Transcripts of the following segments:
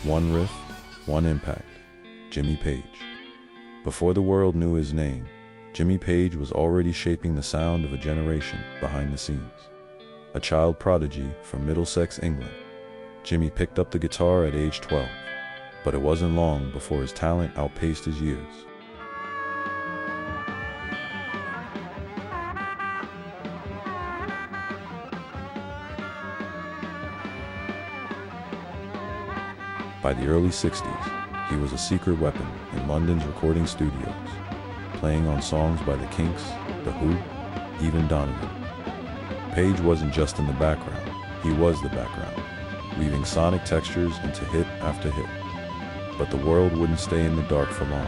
One Riff, One Impact, Jimmy Page. Before the world knew his name, Jimmy Page was already shaping the sound of a generation behind the scenes. A child prodigy from Middlesex, England, Jimmy picked up the guitar at age 12, but it wasn't long before his talent outpaced his years. By the early 60s, he was a secret weapon in London's recording studios, playing on songs by the Kinks, The Who, even Donovan. Page wasn't just in the background, he was the background, weaving sonic textures into hit after hit. But the world wouldn't stay in the dark for long.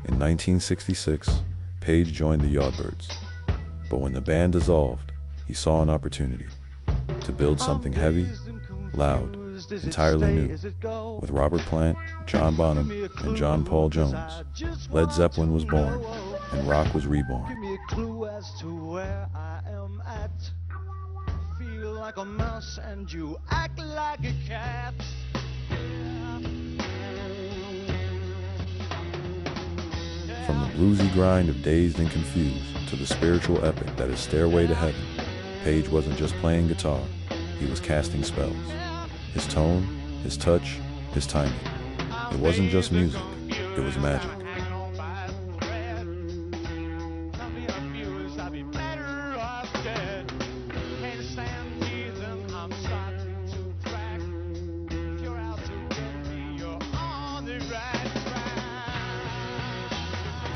In 1966, Page joined the Yardbirds, but when the band dissolved, he saw an opportunity to build something heavy, loud, entirely new. With Robert Plant, John Bonham, and John Paul Jones, Led Zeppelin was born, and rock was reborn. Give me a clue as to where I am at. Feel like a mouse and you act like a cat. From the bluesy grind of Dazed and Confused to the spiritual epic that is Stairway to Heaven, Page wasn't just playing guitar, he was casting spells. His tone, his touch, his timing. It wasn't just music, it was magic.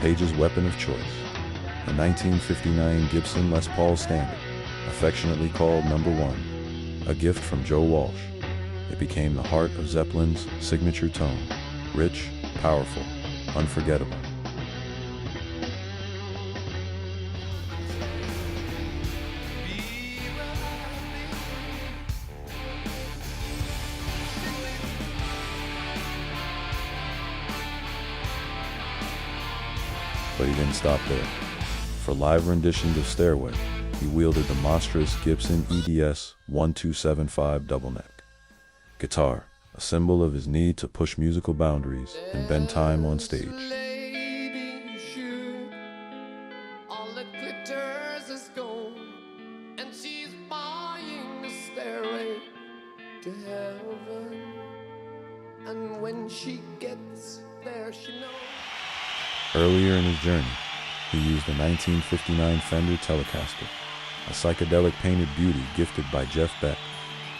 Page's weapon of choice, the 1959 Gibson Les Paul Standard, affectionately called Number One, a gift from Joe Walsh. It became the heart of Zeppelin's signature tone, rich, powerful, unforgettable. But he didn't stop there. For live renditions of Stairway, he wielded the monstrous Gibson EDS 1275 double neck. Guitar, a symbol of his need to push musical boundaries and bend time on stage. All that glitters is gold, and she's buying the stairway to heaven. And when she gets there, she knows. Earlier in his journey, he used a 1959 Fender Telecaster, a psychedelic painted beauty gifted by Jeff Beck.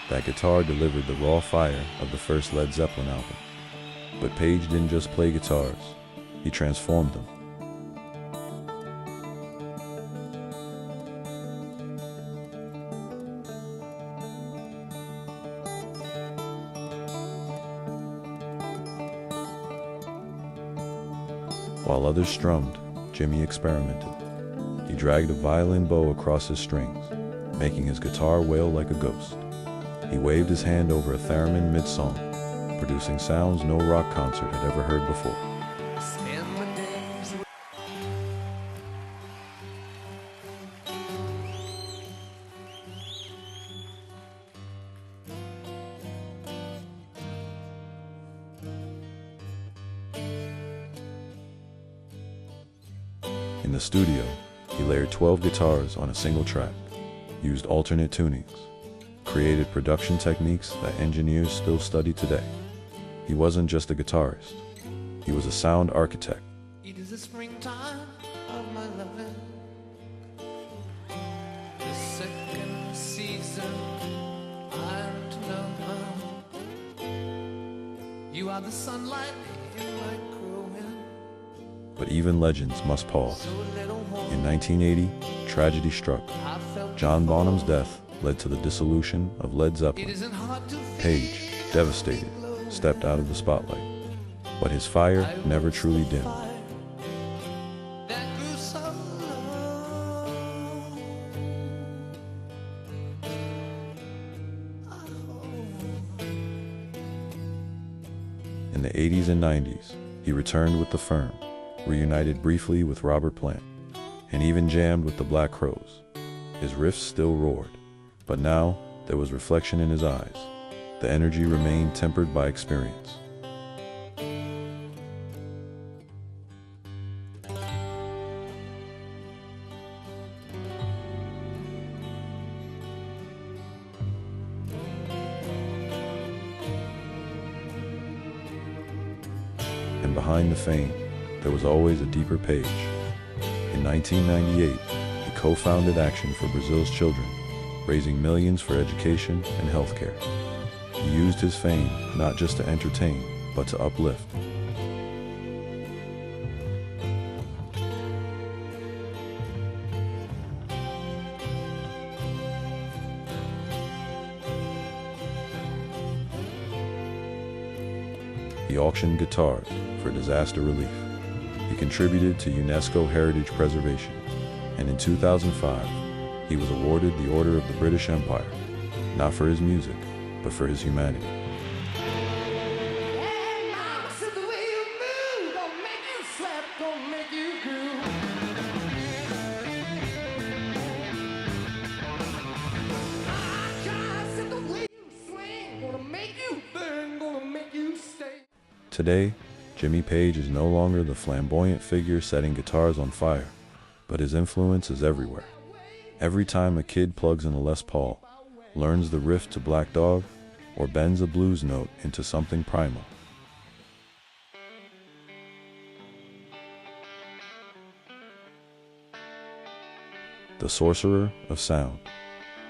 That guitar delivered the raw fire of the first Led Zeppelin album. But Page didn't just play guitars, he transformed them. While others strummed, Jimmy experimented. He dragged a violin bow across his strings, making his guitar wail like a ghost. He waved his hand over a Theremin mid-song, producing sounds no rock concert had ever heard before. In the studio, he layered 12 guitars on a single track, used alternate tunings, created production techniques that engineers still study today. He wasn't just a guitarist, he was a sound architect. It is the springtime of my loving, the second season I'm to know. You are the sunlight in my growing. But even legends must pause. In 1980, tragedy struck. John Bonham's death led to the dissolution of Led Zeppelin. Page, devastated, stepped out of the spotlight, but his fire never truly dimmed. In the 80s and 90s, he returned with the firm, reunited briefly with Robert Plant, and even jammed with the Black Crowes. His riffs still roared, but now there was reflection in his eyes. The energy remained tempered by experience. And behind the fame, there was always a deeper page. In 1998, he co-founded Action for Brazil's Children, raising millions for education and healthcare. He used his fame not just to entertain, but to uplift. He auctioned guitars for disaster relief. He contributed to UNESCO heritage preservation, and in 2005, he was awarded the Order of the British Empire, not for his music, but for his humanity. Hey, mama said the way you move gonna make you slap, gonna make you groove. My God said the way you swing gonna make you burn, gonna make you stay. Today, Jimmy Page is no longer the flamboyant figure setting guitars on fire, but his influence is everywhere. Every time a kid plugs in a Les Paul, learns the riff to Black Dog, or bends a blues note into something primal, the sorcerer of sound,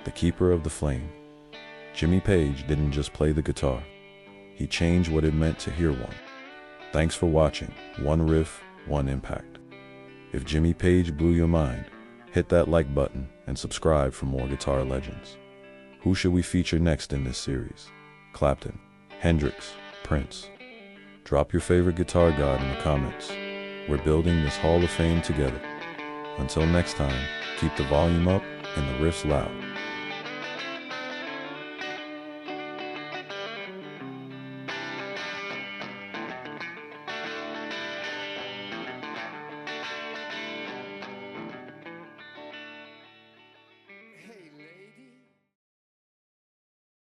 the keeper of the flame, Jimmy Page didn't just play the guitar, he changed what it meant to hear one. Thanks for watching One Riff, One Impact. If Jimmy Page blew your mind, hit that like button and subscribe for more guitar legends. Who should we feature next in this series? Clapton, Hendrix, Prince. Drop your favorite guitar god in the comments. We're building this Hall of Fame together. Until next time, keep the volume up and the riffs loud.